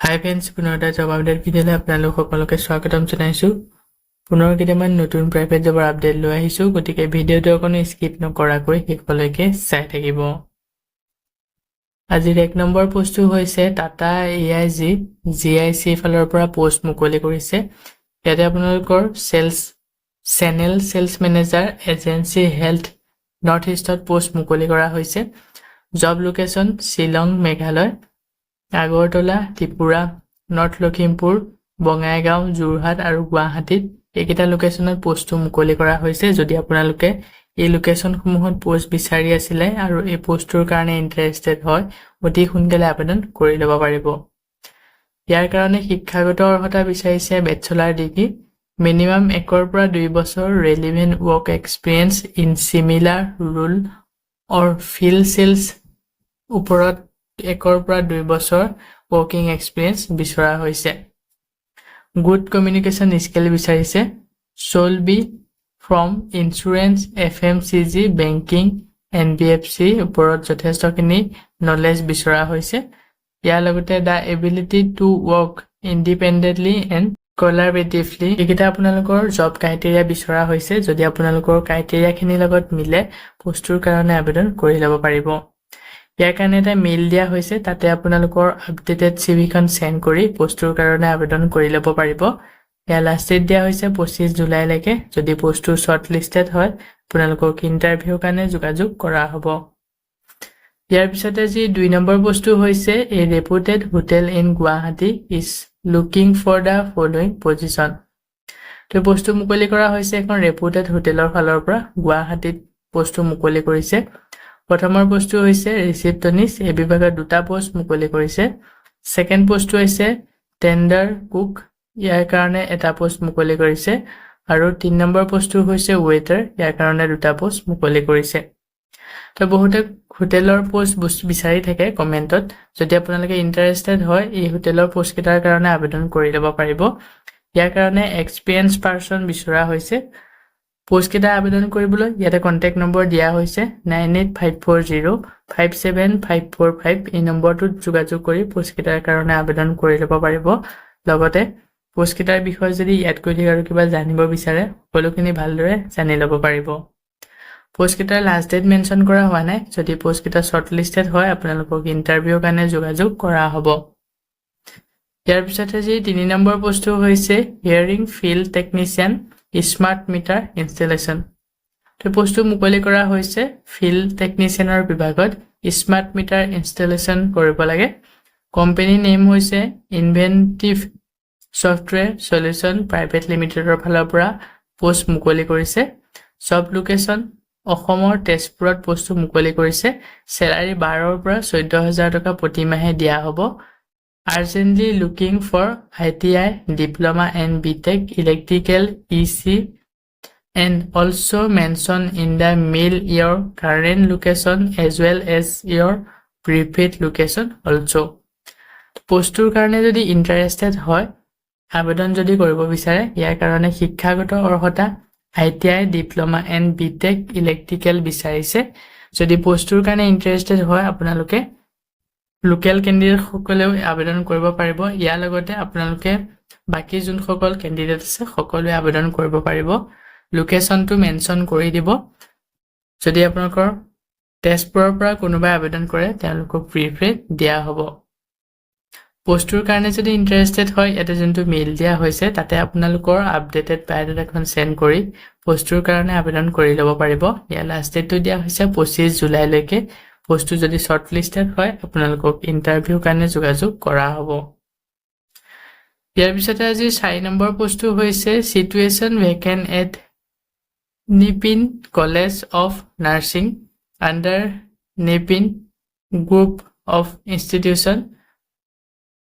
হাই friends, পুনৰ এটা job update ভিডিঅ'লৈ আপোনালোক সকলোকে স্বাগতম জনাইছোঁ। পুনৰ কেইটামান নতুন প্ৰাইভেট জবৰ আপডেট লৈ আহিছোঁ, গতিকে ভিডিঅ'টো অকণো স্কিপ নকৰাকৈ শেষলৈকে চাই থাকিব। আজিৰ 1 নম্বৰ পোষ্টটো হৈছে টাটা AIG GIC ফালৰ পৰা পোষ্ট মুকলি কৰিছে। ইয়াতে আপোনালোকৰ channel sales manager agency health north ইষ্টত পোষ্ট মুকলি কৰা হৈছে। Job location Shillong Meghalaya, Agartala Tripura, North Lakhimpur, Bongaigaon, Jorhat আৰু গুৱাহাটীত এইকেইটা লোকেশ্যনত পোষ্টটো মুকলি কৰা হৈছে। যদি আপোনালোকে এই লোকেশ্যনসমূহত পোষ্ট বিচাৰি আছিলে আৰু এই পোষ্টটোৰ কাৰণে ইণ্টাৰেষ্টেড হয়, অতি সোনকালে আবেদন কৰি ল'ব পাৰিব। ইয়াৰ কাৰণে শিক্ষাগত অৰ্হতা বিচাৰিছে বেচেলাৰ ডিগ্ৰী, মিনিমাম 1 পৰা 2 বছৰ relevant work experience in similar role or field sales, ওপৰত 1 পৰা 2 বছৰ ৱৰ্কিং এক্সপিৰিয়েঞ্চ বিচৰা হৈছে। গুড কমিউনিকেশ্যন স্কিল বিচাৰিছে, shall be from insurance, FMCG, banking, NBFC, ওপৰত যথেষ্টখিনি নলেজ বিচৰা হৈছে। ইয়াৰ লগতে the ability to work independently and collaboratively, এইকেইটা আপোনালোকৰ জব ক্ৰাইটেৰিয়া বিচৰা হৈছে। যদি আপোনালোকৰ ক্ৰাইটেৰিয়াখিনিৰ লগত মিলে, পোষ্টটোৰ কাৰণে আবেদন কৰি ল'ব পাৰিব। ইয়াৰ কাৰণে এটা মেইল দিয়া হৈছে, তাতে আপোনালোকৰ আপডেটেড CVখন চেণ্ড কৰি পোষ্টটোৰ কাৰণে আবেদন কৰি ল'ব পাৰিব। ইয়াৰ লাষ্ট ডেট দিয়া হৈছে 25 জুলাইলৈকে। যদি পোষ্টটো শ্বৰ্ট লিষ্টেড হয়, আপোনালোকক ইণ্টাৰভিউৰ কাৰণে যোগাযোগ কৰা হ'ব। ইয়াৰ পিছতে যি 2 নম্বৰ পোষ্টটো হৈছে a reputed hotel in Guwahati is looking for the following position. তো পোষ্টটো মুকলি কৰা হৈছে এখন ৰেপুটেড হোটেলৰ ফালৰ পৰা, গুৱাহাটীত পোষ্টটো মুকলি কৰিছে। প্ৰথমৰ পোষ্টটো হৈছে ৰিচিপটনিষ্ট, এই বিভাগত 2টা পোষ্ট মুকলি কৰিছে। ছেকেণ্ড পোষ্টটো হৈছে টেণ্ডাৰ কুক, ইয়াৰ কাৰণে 1টা পোষ্ট মুকলি কৰিছে। আৰু 3 নম্বৰ পোষ্টটো হৈছে ৱেটাৰ, ইয়াৰ কাৰণে 2টা পোষ্ট মুকলি কৰিছে। তো বহুতে হোটেলৰ পোষ্ট বিচাৰি থাকে কমেণ্টত। যদি আপোনালোকে ইণ্টাৰেষ্টেড হয়, এই হোটেলৰ পোষ্টকেইটাৰ কাৰণে আবেদন কৰি ল'ব পাৰিব। ইয়াৰ কাৰণে এক্সপিৰিয়েঞ্চ পাৰ্চন বিচৰা হৈছে। পোষ্টকেইটা আবেদন কৰিবলৈ ইয়াতে কণ্টেক্ট নম্বৰ দিয়া হৈছে 9854057545, এই নম্বৰটোত যোগাযোগ কৰি পোষ্টকেইটাৰ কাৰণে আবেদন কৰি ল'ব পাৰিব। লগতে পোষ্টকেইটাৰ বিষয়ে যদি ইয়াতকৈ আৰু কিবা জানিব বিচাৰে, সকলোখিনি ভালদৰে জানি ল'ব পাৰিব। পোষ্টকেইটাৰ লাষ্ট ডেট মেনশ্যন কৰা হোৱা নাই। যদি পোষ্টকেইটা শ্বৰ্ট লিষ্টেড হয়, আপোনালোকক ইণ্টাৰভিউৰ কাৰণে যোগাযোগ কৰা হ'ব। ইয়াৰ পিছতে যি 3 নম্বৰ পোষ্টটো হৈছে hiring field technician smart meter installation. তো পোষ্টটো মুকলি কৰা হৈছে ফিল্ড টেকনিচিয়ানৰ বিভাগত স্মাৰ্ট মিটাৰ ইনষ্টেলেশ্যন কৰিব লাগে। কোম্পানী নেম হৈছে ইনভেণ্টিভ ছফ্টৱেৰ সলিউশ্যন প্ৰাইভেট লিমিটেডৰ ফালৰ পৰা পোষ্ট মুকলি কৰিছে। জব লোকেশ্যন অসমৰ তেজপুৰত পোষ্টটো মুকলি কৰিছে। চেলাৰী 12 পৰা 14,000 টকা প্ৰতি মাহে দিয়া হ'ব। Urgently looking for ITI, Diploma and BTech, Electrical, EC, and also mention in the mail your current location as well as your preferred location also. পোষ্টটোৰ কাৰণে যদি ইণ্টাৰেষ্টেড হয়, আবেদন যদি কৰিব বিচাৰে, ইয়াৰ কাৰণে শিক্ষাগত অৰ্হতা ITI, Diploma and BTech, Electrical বিচাৰিছে। যদি পোষ্টটোৰ কাৰণে ইণ্টাৰেষ্টেড হয়, আপোনালোকে লোকেল কেণ্ডিডেটসকলেও আবেদন কৰিব পাৰিব। ইয়াৰ লগতে আপোনালোকে বাকী যোনসকল কেণ্ডিডেট আছে সকলোৱে আবেদন কৰিব পাৰিব। লোকেশ্যনটো মেনশ্যন কৰি দিব। যদি আপোনালোকৰ তেজপুৰৰ পৰা কোনোবাই আবেদন কৰে, তেওঁলোকক প্ৰিফাৰেঞ্চ দিয়া হ'ব। পোষ্টটোৰ কাৰণে যদি ইণ্টাৰেষ্টেড হয়, ইয়াতে যোনটো মেইল দিয়া হৈছে, তাতে আপোনালোকৰ আপডেটেড বায়'ডাটাখন চেণ্ড কৰি পোষ্টটোৰ কাৰণে আবেদন কৰি ল'ব পাৰিব। ইয়াৰ লাষ্ট ডেটটো দিয়া হৈছে 25 জুলাইলৈকে। পোষ্টটো যদি শ্বৰ্ট লিষ্টেড হয়, আপোনালোকক ইণ্টাৰভিউৰ কাৰণে যোগাযোগ কৰা হ'ব। ইয়াৰ পিছতে আজি 4 নম্বৰ পোষ্টটো হৈছে situation vacant at Nipin college of nursing under Nipin group of institution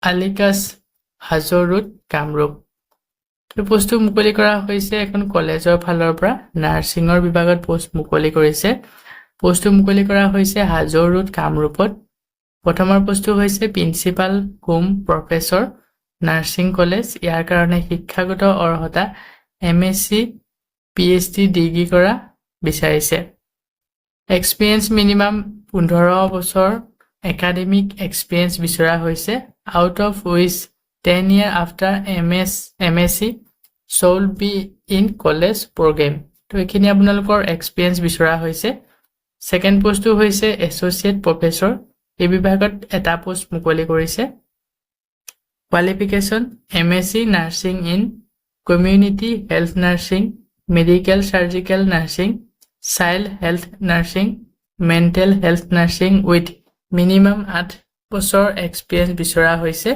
Alikash Hajo road Kamrup. এই পোষ্টটো মুকলি কৰা হৈছে এখন কলেজৰ ফালৰ পৰা, নাৰ্ছিঙৰ বিভাগত পোষ্ট মুকলি কৰিছে। পোষ্টটো মুকলি কৰা হৈছে হাজো ৰোড কামৰূপত। প্ৰথমৰ পোষ্টটো হৈছে principal home professor nursing college, ইয়াৰ কাৰণে শিক্ষাগত অৰ্হতা MSc PhD ডিগ্ৰী কৰা বিচাৰিছে। এক্সপিৰিয়েঞ্চ মিনিমাম 15 বছৰ একাডেমিক এক্সপিৰিয়েঞ্চ বিচৰা হৈছে, out of wish 10 year after MSc should be in college program. তো এখিনি আপোনালোকৰ এক্সপেৰিয়েন্স বিচৰা হৈছে সেকেন্ড পোষ্টটো হৈছে এসোসিয়েট প্ৰফেসৰ এই বিভাগত এটা পোষ্ট মুকলি কৰিছে qualification MSc nursing in community health nursing medical surgical nursing child health nursing mental health nursing with minimum 8 বছৰ এক্সপেৰিয়েন্স বিচৰা হৈছে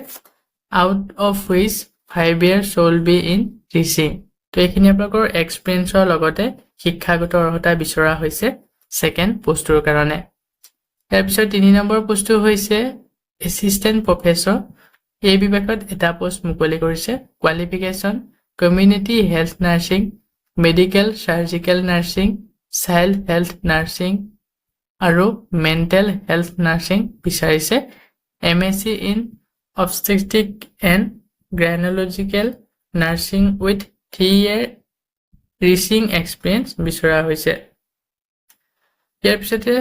out of which 5 years should be in teaching. তো এখিনি আপোনালোকৰ এক্সপেৰিয়েন্সৰ লগতে শিক্ষাগত অৰ্হতা বিচৰা হৈছে সেকেন্ড পোষ্টৰ কাৰণে তাৰ পিছত 3 নম্বৰ পোষ্টটো হৈছে এসিস্ট্যান্ট প্ৰফেসৰ এই বিভাগত এটা পোষ্ট মুকলি কৰিছে qualification community health nursing medical surgical nursing child health nursing আৰু মেন্টাল হেলথ নাৰ্সিং বিচাৰিছে MSc in obstetric and gynecological nursing with 3-year teaching experience বিচৰা হৈছে ইয়াৰ পিছতে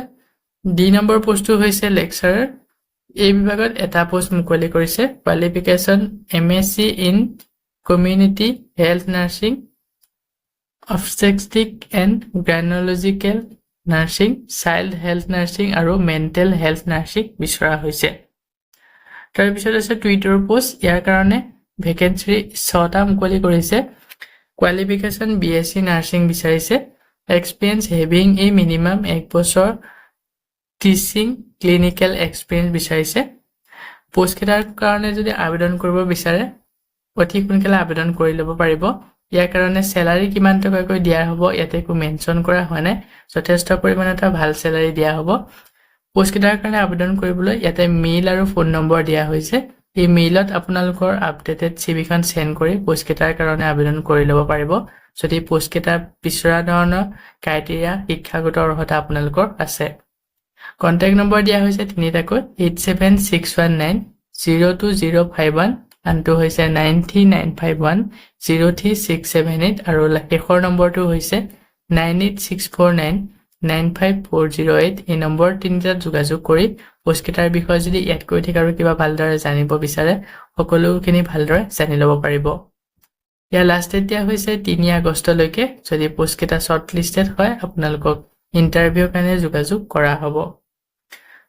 ডি নম্বৰ পোষ্টটো হৈছে লেকচাৰাৰ এই বিভাগত এটা পোষ্ট মুকলি কৰিছে qualification MSc in community health nursing obstetric and gynecological nursing child health nursing আৰু mental health nursing বিচৰা হৈছে তাৰ পিছত আছে টুইটাৰ পোষ্ট ইয়াৰ কাৰণে ভেকেন্সি 6টা মুকলি কৰিছে কোৱালিফিকেশন BSc নাৰ্সিং বিচাৰিছে এক্সপেৰিয়েন্স হেভিং এ মিনিমাম 1 বছৰ টিচিং ক্লিনিক্যাল এক্সপেৰিয়েন্স বিচাৰিছে পোষ্ট কেটাৰ কাৰণে যদি আবেদন কৰিব বিচাৰে অতি সোনকালে আবেদন কৰি ল'ব পাৰিব ইয়াৰ কাৰণে স্যালাৰি কিমান টকাকৈ দিয়া হ'ব ইয়াতে কো মেনশন কৰা হয় নাই যথেষ্ট পৰিমাণে এটা ভাল স্যালাৰি দিয়া হ'ব পোষ্ট কেটাৰ কাৰণে আবেদন কৰিবলৈ ইয়াতে মেইল আৰু ফোন নম্বৰ দিয়া হৈছে এই মেইলত আপোনালোকৰ আপডেটেড সিভিখন সেন্ড কৰি পোষ্ট কেটাৰ কাৰণে আবেদন কৰি ল'ব পাৰিব যদি পোষ্ট কেটা বিচৰা ধৰণৰ ক্ৰাইটেৰিয়া শিক্ষাগত অৰ্হতা আপোনালোকৰ আছে কন্টাক্ট নম্বৰ দিয়া হৈছে তিনিটাকৈ 87619 02051 আনটো হৈছে 93951 03678 আৰু শেষৰ নম্বৰটো হৈছে 98649 95408 এই নম্বৰ তিনিটাত যোগাযোগ কৰি পোষ্ট কেটাৰ বিষয়ে যদি ইয়াতকৈ ঠিক আৰু কিবা ভালদৰে জানিব বিচাৰে সকলোখিনি ভালদৰে জানি ল'ব পাৰিব ইয়াৰ লাষ্ট ডেট দিয়া হৈছে 3 আগষ্টলৈকে যদি পোষ্ট কেটা শৰ্ট লিস্টেড হয় আপোনালোকক ইন্টাৰভিউৰ কাৰণে যোগাযোগ কৰা হ'ব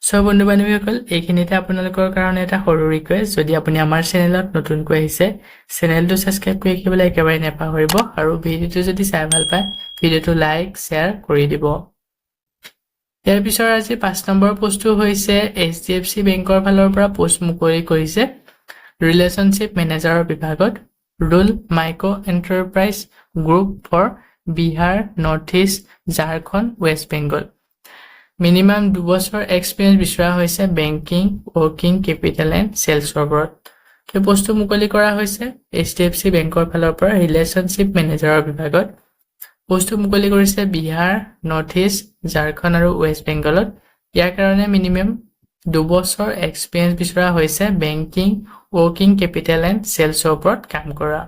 সব বন্ধু বান্ধৱীসকল এইখিনিতে আপোনালোকৰ কাৰণে এটা সৰু ৰিকুৱেষ্ট যদি আপুনি আমাৰ চেনেলত নতুনকৈ আহিছে চেনেলটো সাবস্ক্ৰাইব কৰি ৰাখিবলৈ একেবাৰে নাপাহৰিব আৰু ভিডিওটো যদি চাই ভাল পায় ভিডিওটো লাইক শেয়াৰ কৰি দিব ইয়াৰ পিছৰ আজি 5 নম্বৰ পোষ্টটো হৈছে HDFC বেংকৰ ফালৰ পৰা পোষ্ট মুকলি কৰিছে ৰিলেশনশ্বিপ মেনেজাৰৰ বিভাগত rural micro enterprise group for Bihar north east Jharkhand west Bengal minimum 2 বছৰ এক্সপেৰিয়েন্স বিচৰা হৈছে বেংকিং ওয়াৰ্কিং ক্যাপিটাল এণ্ড সেলছৰ ওপৰত এই পোষ্টটো মুকলি কৰা হৈছে HDFC বেংকৰ ফালৰ পৰা ৰিলেশনশ্বিপ মেনেজাৰৰ বিভাগত পোষ্টটো মুকলি কৰিছে বিহাৰ নৰ্থ ইষ্ট ঝাৰখণ্ড আৰু ৱেষ্ট বেংগলত ইয়াৰ কাৰণে মিনিমাম 2 বছৰ এক্সপেৰিয়েন্স বিচৰা হৈছে বেংকিং ওয়াৰ্কিং ক্যাপিটাল এণ্ড সেলছৰ ওপৰত কাম কৰা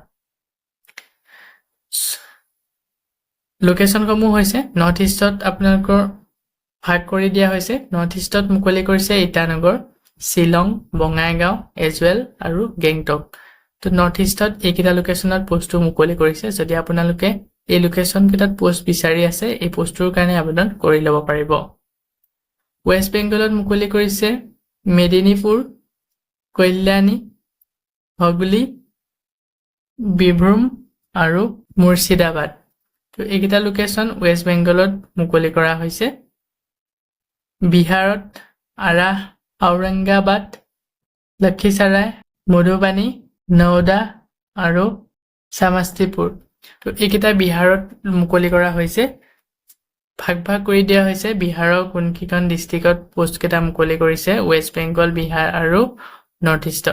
লোকেশন সমূহ হৈছে নৰ্থ ইষ্টত আপোনালোকৰ ভাগ কৰি দিয়া হৈছে নৰ্থ ইষ্টত মুকলি কৰিছে ইটানগৰ শিলং বঙাইগাঁও এজৱেল আৰু গেংটক তো নৰ্থ ইষ্টত এইকেইটা লোকেশনত পোষ্টটো মুকলি কৰিছে যদি আপোনালোকে এই লোকেশন কেইটাত পোষ্ট বিচাৰি আছে এই পোষ্টৰ কাৰণে আবেদন কৰি ল'ব পাৰিব ৱেষ্ট বেংগলত মুকলি কৰিছে মেদিনীপুৰ কল্যাণী হুগলি বিভ্ৰুম আৰু মুৰ্ছিদাবাদ তো এইকেইটা লোকেশন ৱেষ্ট বেংগলত মুকলি কৰা হৈছে বিহাৰত আৰা ঔৰংগাবাদ লক্ষীসৰাই মধুবানী নওদা আৰু সমষ্টিপুৰ তো এইকেইটা বিহাৰত মুকলি কৰা হৈছে ভাগ কৰি দিয়া হৈছে বিহাৰৰ কোনকিখন ডিস্ট্ৰিক্টত পোষ্ট কেটা মুকলি কৰিছে ৱেষ্ট বেংগল বিহাৰ আৰু নৰ্থ ইষ্ট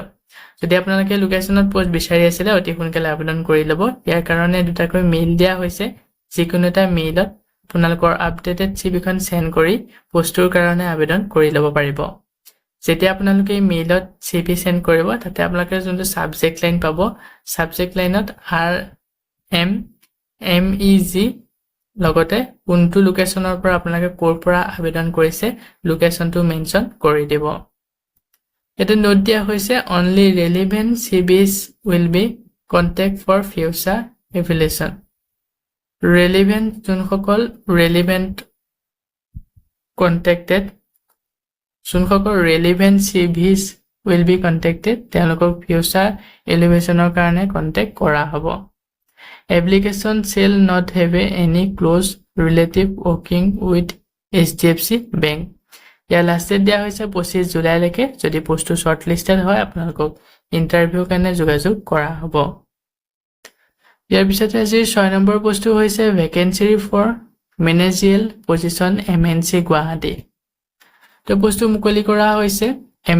যদি আপোনালোকে লোকেশনত পোষ্ট বিচাৰি আছে অতি সোনকালে আবেদন কৰি ল'ব ইয়াৰ কাৰণে দুটাকৈ মেইল দিয়া হৈছে যিকোনো এটা মেইলত আপোনালোকৰ আপডেটেড সিভিখন সেন্ড কৰি পোষ্টৰ কাৰণে আবেদন কৰি ল'ব পাৰিব যেতিয়া আপোনালোকে মেইলত সিভি সেন্ড কৰিব তাতে আপোনালোকে যোনটো সাবজেক্ট লাইন পাব সাবজেক্ট লাইনত MEG লগতে কোনটো লোকেশনৰ পৰা আপোনালোকে ক'ৰ পৰা আবেদন কৰিছে লোকেশনটো মেনশন কৰি দিব এটা নোট দিয়া হৈছে only relevant CVs will be contact for future evaluation. relevant যোনসকল relevant contacted যোনসকল relevant CVs will be contacted তেওঁলোকক future evaluationৰ কাৰণে contact কৰা হ'ব. Application shall not have any close relative working with HDFC Bank. ইয়াৰ লাষ্টত দিয়া হৈছে 25 জুলাইলৈকে যদি পোষ্টটো shortlisted হয় আপোনালোকক ইন্টাৰভিউ কাৰণে যোগাযোগ কৰা হ'ব। ইয়াৰ পিছতে আজি 6 নম্বৰ পোষ্টটো হৈছে vacancy for managerial position MNC Guwahati. তো পোষ্টটো মুকলি কৰা হৈছে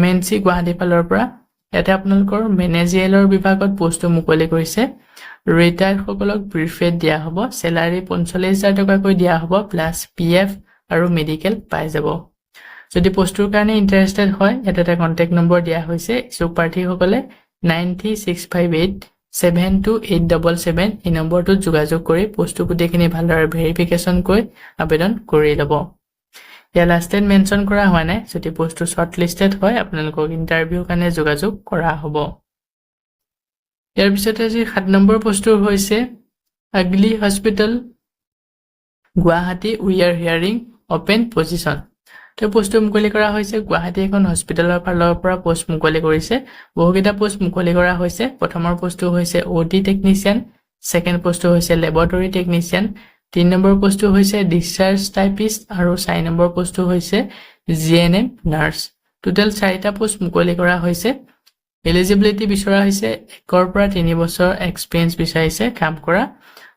MNC গুৱাহাটী ফালৰ পৰা। ইয়াতে আপোনালোকৰ মেনেজিয়েলৰ বিভাগত পোষ্টটো মুকলি কৰিছে। ৰিটায়াৰ্ড সকলক প্ৰিফেড দিয়া হ'ব। স্যালাৰি 45,000 টকাকৈ দিয়া হ'ব প্লাস PF আৰু মেডিকেল পাই যাব। যদি পোষ্টৰ কাৰণে ইন্টাৰেষ্টেড হয় ইয়াতে এটা কন্টাক্ট নম্বৰ দিয়া হৈছে। ইচ্ছুক প্ৰাৰ্থীসকলে 9658728877 এই নম্বৰটোত যোগাযোগ কৰি পোষ্টটো গোটেইখিনি ভালদৰে ভেৰিফিকেশ্যন কৰি আবেদন কৰি ল'ব। ইয়াৰ লাষ্ট ডেট মেনশ্যন কৰা হোৱা নাই। যদি পোষ্টটো shortlisted হয় আপোনালোকক ইন্টাৰভিউ কাৰণে যোগাযোগ কৰা হ'ব। ইয়াৰ পিছতে আজি 7 নম্বৰ পোষ্টটো হৈছে আগলি hospital Guwahati we are hearing open position. তো পোষ্টটো মুকলি কৰা হৈছে গুৱাহাটী এখন হস্পিটেলৰ ফালৰ পৰা পোষ্ট মুকলি কৰিছে। বহুকেইটা পোষ্ট মুকলি কৰা হৈছে। প্ৰথমৰ পোষ্টটো হৈছে OT টেকনিচিয়ান, সেকেন্ড পোষ্টটো হৈছে ল্যাবৰেটৰী টেকনিচিয়ান, 3 নম্বৰ পোষ্টটো হৈছে ডিসচাৰ্জ টাইপিষ্ট আৰু 4 নম্বৰ পোষ্টটো হৈছে GNM নাৰ্ছ। টোটাল 4টা পোষ্ট মুকলি কৰা হৈছে। এলিজিবিলিটি বিচৰা হৈছে 1 পৰা 3 বছৰ এক্সপেৰিয়েন্স বিচাৰিছে কাম কৰা।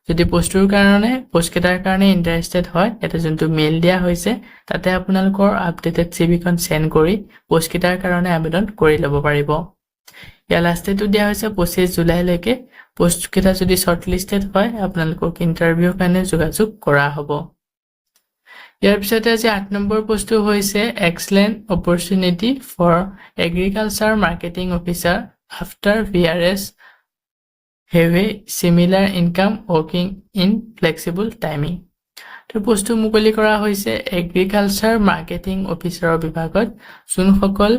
যদি পোষ্টৰ কাৰণে পোষ্টকেটাৰ কাৰণে ইন্টাৰেষ্টেড হয় এটা যোনটো মেইল দিয়া হৈছে তাতে আপোনালোকৰ আপডেটেড CVখন সেন্ড কৰি পোষ্টকেটাৰ কাৰণে আবেদন কৰি ল'ব পাৰিব। ইয়াৰ লাষ্ট ডেটটো দিয়া হৈছে 25 জুলাইলৈকে। পোষ্টকেটা যদি shortlisted হয় আপোনালোকক ইন্টাৰভিউ কাৰণে যোগাযোগ কৰা হ'ব। ইয়াৰ পিছতে আজি 8 নম্বৰ পোষ্টটো হৈছে excellent opportunity for agriculture marketing officer after VRS have a similar income working in flexible timing. তো পোষ্টটো মুকলি কৰা হৈছে এগ্ৰিকালচাৰ মাৰ্কেটিং অফিচাৰৰ বিভাগত। যোনসকল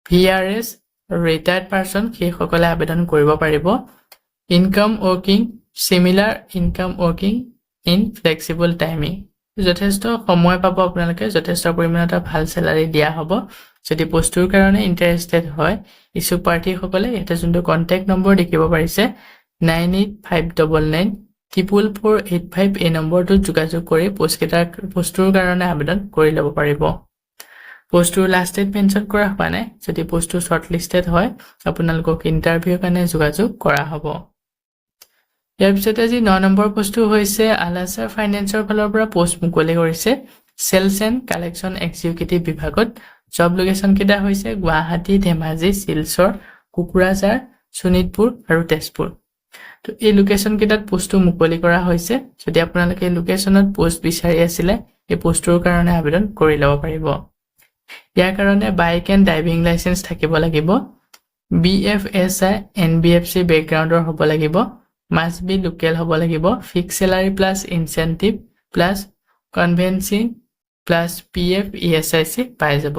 VRS ৰিটায়াৰ্ড পাৰ্সন সেই সকলে আবেদন কৰিব পাৰিব। Income working similar income working in flexible timing. যথেষ্ট সময় পাব আপোনালোকে, যথেষ্ট পৰিমাণত ভাল স্যালাৰি দিয়া হ'ব। যদি পোষ্টৰ কাৰণে ইন্টাৰেষ্টেড হয় ইচ্ছুক প্ৰাৰ্থীসকলে এটা যোনটো কন্টাক্ট নম্বৰ দেখিব পাৰিছে 9859944485 এই নম্বৰটোত যোগাযোগ কৰি পোষ্টৰ কাৰণে আবেদন কৰি ল'ব পাৰিব। পোষ্টৰ লাষ্ট ডেট মেনশ্যন কৰা হোৱা নাই। যদি পোষ্টটো shortlisted হয় আপোনালোকক ইন্টাৰভিউ কাৰণে যোগাযোগ কৰা হ'ব। ইয়াৰ পিছতে আজি 9 নম্বৰ পোষ্টটো হৈছে আলাছাৰ ফাইনেন্সৰ ফালৰ পৰা পোষ্ট মুকলি কৰিছে সেলছ এণ্ড কালেকশ্যন এক্সিকিউটিভ বিভাগত। জব লোকেশ্যন কেইটা হৈছে গুৱাহাটী, ধেমাজি, শিলচৰ, কুকুৰাঝাৰ, শোণিতপুৰ আৰু তেজপুৰ। তো এই লোকেশ্যন কেইটাত পোষ্টটো মুকলি কৰা হৈছে। যদি আপোনালোকে লোকেশ্যনত পোষ্ট বিচাৰি আছিলে এই পোষ্টৰ কাৰণে আবেদন কৰি ল'ব পাৰিব। ইয়াৰ কাৰণে বাইক এণ্ড ড্ৰাইভিং লাইসেন্স থাকিব লাগিব। BFSI NBFC বেকগ্ৰাউণ্ডৰ হ'ব লাগিব। মাষ্ট বি লোকেল হ'ব লাগিব। Fix salary plus incentive plus conveyance plus PF ESIC পাই যাব।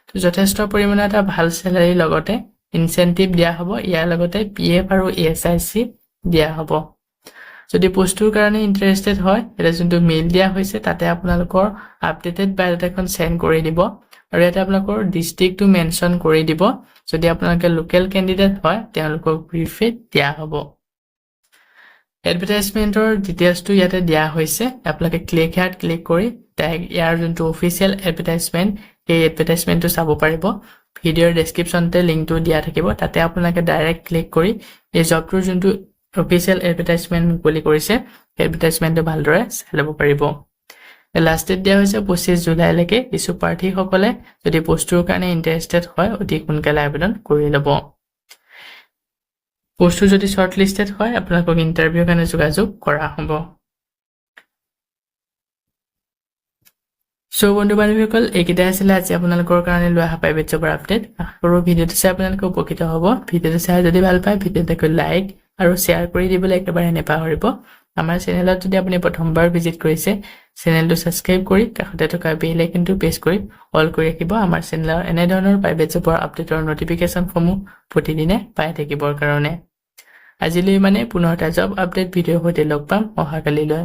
তো যথেষ্ট পৰিমাণে এটা ভাল স্যালাৰি লগতে ইনসেন্টিভ দিয়া হ'ব। ইয়াৰ লগতে PF আৰু ESIC দিয়া হ'ব। যদি পোষ্টৰ কাৰণে ইন্টাৰেষ্টেড হয় এটা যোনটো মেইল দিয়া হৈছে তাতে আপোনালোকৰ আপডেটেড বায়োডাটাখন সেন্ড কৰি দিব আৰু এটা আপোনালোকৰ ডিস্ট্ৰিক্টটো মেনশ্যন কৰি দিব। যদি আপোনালোকে লোকেল ক্যান্ডিডেট হয় তেওঁলোকক প্ৰিফেড দিয়া হ'ব। এডভাৰটাইজমেন্টৰ ডিটেইলছটো ইয়াতে দিয়া হৈছে। আপোনালোকে ক্লিক হিয়াৰত ক্লিক কৰি ইয়াৰ যোনটো অফিচিয়েল এডভাৰটাইজমেন্ট এই এডভাৰটাইজমেন্টটো চাব পাৰিব। ভিডিঅ'ৰ ডেসক্ৰিপচনতে লিংকটো দিয়া থাকিব। তাতে আপোনালোকে ডাইৰেক্ট ক্লিক কৰি এই জবটোৰ যোনটো অফিচিয়েল এডভাৰটাইজমেন্ট মুকলি কৰিছে এডভাৰটাইজমেন্টটো ভালদৰে চাই ল'ব পাৰিব। লাষ্ট ডেট দিয়া হৈছে 25 জুলাইলৈকে। ইচ্ছুক প্ৰাৰ্থীসকলে যদি পোষ্টৰ কাৰণে ইন্টাৰেষ্টেড হয় অতি সোনকালে আবেদন কৰি ল'ব। পোষ্টটো যদি shortlisted হয় আপোনালোকক ইন্টাৰভিউ কাৰণে যোগাযোগ কৰা হ'ব। সো বন্ধু বান্ধৱীসকল এইকেইটা আছিল আজি আপোনালোকৰ কাৰণে লৈ অহা প্ৰাইভেট জবৰ আপডেট। আশা কৰোঁ ভিডিঅ'টো চাই আপোনালোকে উপকৃত হ'ব। ভিডিঅ'টো চাই যদি ভাল পায় ভিডিঅ'টো লাইক আৰু শ্বেয়াৰ কৰি দিবলৈ একেবাৰে নাপাহৰিব। আমাৰ চেনেলত যদি আপুনি প্ৰথমবাৰ ভিজিট কৰিছে চেনেলটো ছাবস্ক্ৰাইব কৰি কাষতে থকা বেল আইকনটো প্ৰেছ কৰি অল কৰি ৰাখিব আমাৰ চেনেলৰ এনেধৰণৰ প্ৰাইভেট জবৰ আপডেটৰ নটিফিকেশ্যনসমূহ প্ৰতিদিনে পাই থাকিবৰ কাৰণে আজিলৈ পুনৰ এটা জব আপডেট ভিডিঅ'ৰ সৈতে লগ পাম অহাকালিলৈ